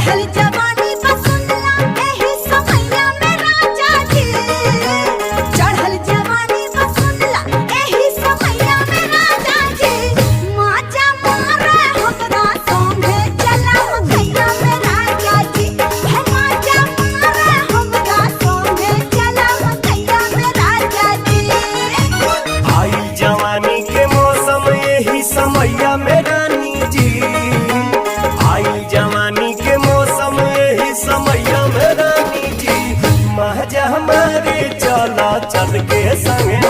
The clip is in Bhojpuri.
चढ़ल जवानी बसुंदला एही समैया में राजा जी। चढ़ल जवानी बसुंदला एही समैया में राजा जी। माजा मारे हमरा संगे चला मकैया में राजा जी। माजा मारे हमरा संगे चला मकैया में राजा जी। आई जवानी के मौसम यही समैया में रानी जी। आई जवानी के मौसम यही समैया में रानी जी। महजा हमारे चला चल के संगे